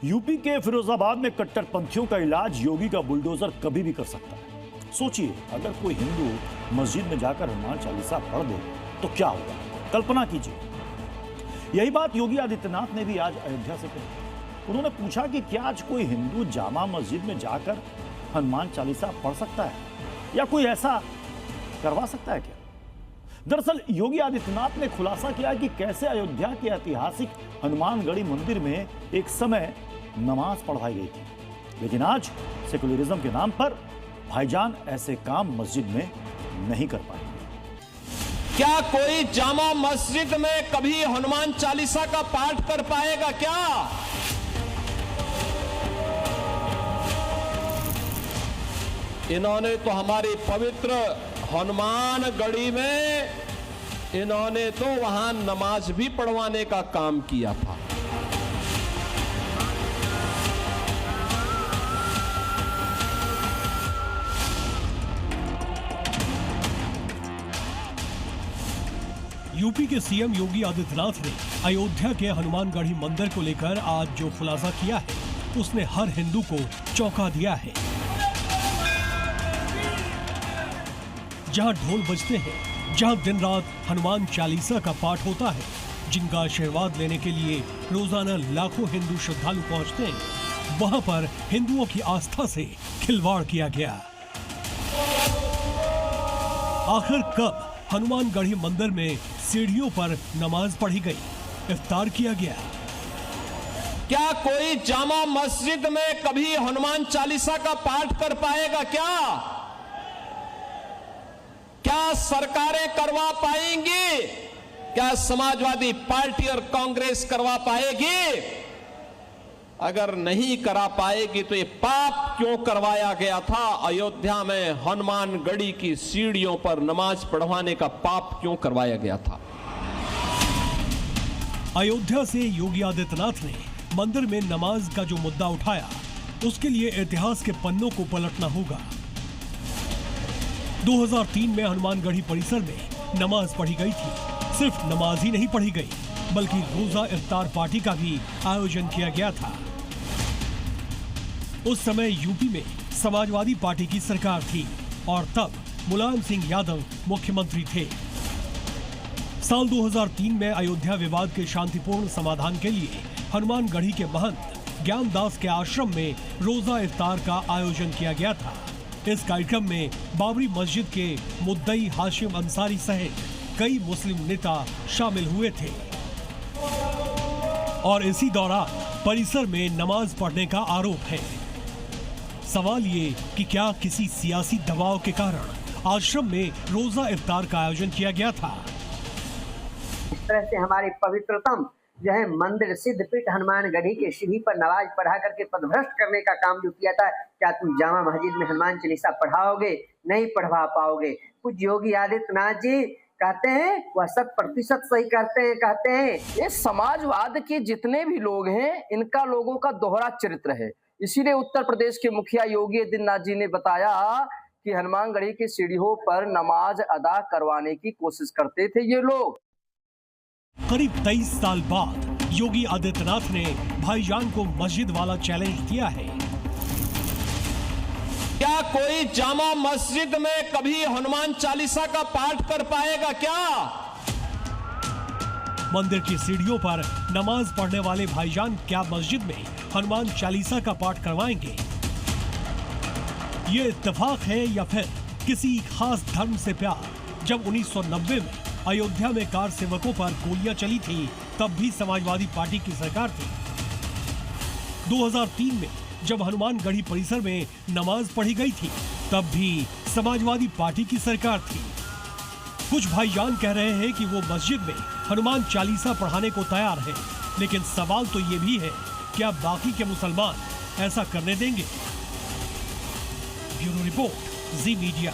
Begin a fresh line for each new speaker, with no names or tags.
UP के फिरोजाबाद में कट्टरपंथियों का इलाज योगी का बुलडोजर कभी भी कर सकता है। सोचिए, अगर कोई हिंदू मस्जिद में जाकर हनुमान चालीसा पढ़ दे तो क्या होगा, कल्पना कीजिए। यही बात योगी आदित्यनाथ ने भी आज अयोध्या से कही। उन्होंने पूछा कि क्या आज कोई हिंदू जामा मस्जिद में जाकर हनुमान चालीसा पढ़ सकता है या कोई ऐसा करवा सकता है क्या? दरअसल योगी आदित्यनाथ ने खुलासा किया कि कैसे अयोध्या के ऐतिहासिक हनुमानगढ़ी मंदिर में एक समय नमाज पढ़वाई गई थी, लेकिन आज सेकुलरिज्म के नाम पर भाईजान ऐसे काम मस्जिद में नहीं कर पाए।
क्या कोई जामा मस्जिद में कभी हनुमान चालीसा का पाठ कर पाएगा क्या? इन्होंने तो हमारी पवित्र हनुमानगढ़ी में इन्होंने तो वहां नमाज भी पढ़वाने का काम किया था।
यूपी के सीएम योगी आदित्यनाथ ने अयोध्या के हनुमानगढ़ी मंदिर को लेकर आज जो खुलासा किया है उसने हर हिंदू को चौंका दिया है। जहां ढोल बजते हैं, जहां दिन रात हनुमान चालीसा का पाठ होता है, जिनका आशीर्वाद लेने के लिए रोजाना लाखों हिंदू श्रद्धालु पहुंचते हैं, वहां पर हिंदुओं की आस्था से खिलवाड़ किया गया। आखिर कब हनुमानगढ़ी मंदिर में सीढ़ियों पर नमाज पढ़ी गई, इफ्तार किया गया?
क्या कोई जामा मस्जिद में कभी हनुमान चालीसा का पाठ कर पाएगा क्या? क्या सरकारें करवा पाएंगी? क्या समाजवादी पार्टी और कांग्रेस करवा पाएगी? अगर नहीं करा पाएगी तो ये पाप क्यों करवाया गया था? अयोध्या में हनुमानगढ़ी की सीढ़ियों पर नमाज पढ़वाने का पाप क्यों करवाया गया था?
अयोध्या से योगी आदित्यनाथ ने मंदिर में नमाज का जो मुद्दा उठाया, उसके लिए इतिहास के पन्नों को पलटना होगा। 2003 में हनुमानगढ़ी परिसर में नमाज पढ़ी गई थी। सिर्फ नमाज ही नहीं पढ़ी गई, बल्कि रोजा इफ्तार पार्टी का भी आयोजन किया गया था। उस समय यूपी में समाजवादी पार्टी की सरकार थी और तब मुलायम सिंह यादव मुख्यमंत्री थे। साल 2003 में अयोध्या विवाद के शांतिपूर्ण समाधान के लिए हनुमानगढ़ी के महंत ज्ञानदास के आश्रम में रोजा इफ्तार का आयोजन किया गया था। इस कार्यक्रम में बाबरी मस्जिद के मुद्दई हाशिम अंसारी सहित कई मुस्लिम नेता शामिल हुए थे और इसी दौरान परिसर में नमाज पढ़ने का आरोप है। सवाल ये कि क्या किसी सियासी दबाव के कारण आश्रम में रोजा इफ्तार का आयोजन किया गया था?
इस तरह से हमारे पवित्रतम जो है मंदिर सिद्धपीठ हनुमानगढ़ी के सीढ़ी पर नमाज पढ़ा करके पदभ्रष्ट करने का काम जो किया था, क्या तुम जामा मस्जिद में हनुमान चालीसा पढ़ाओगे? नहीं पढ़वा पाओगे। कुछ योगी आदित्यनाथ जी कहते हैं वह 100% सही करते हैं। कहते हैं
ये समाजवाद के जितने भी लोग हैं, इनका लोगों का दोहरा चरित्र है। इसीलिए उत्तर प्रदेश के मुखिया योगी आदित्यनाथ जी ने बताया कि हनुमानगढ़ी की सीढ़ियों पर नमाज अदा करवाने की कोशिश करते थे ये लोग।
करीब 23 साल बाद योगी आदित्यनाथ ने भाईजान को मस्जिद वाला चैलेंज दिया है।
क्या कोई जामा मस्जिद में कभी हनुमान चालीसा का पाठ कर पाएगा क्या?
मंदिर की सीढ़ियों पर नमाज पढ़ने वाले भाईजान क्या मस्जिद में हनुमान चालीसा का पाठ करवाएंगे? ये इत्तेफाक है या फिर किसी खास धर्म से प्यार? जब 1990 में अयोध्या में कार सेवकों पर गोलियां चली थी, तब भी समाजवादी पार्टी की सरकार थी। 2003 में जब हनुमानगढ़ी परिसर में नमाज पढ़ी गई थी, तब भी समाजवादी पार्टी की सरकार थी। कुछ भाईजान कह रहे हैं कि वो मस्जिद में हनुमान चालीसा पढ़ाने को तैयार है, लेकिन सवाल तो ये भी है, क्या बाकी के मुसलमान ऐसा करने देंगे? ब्यूरो रिपोर्ट, जी मीडिया।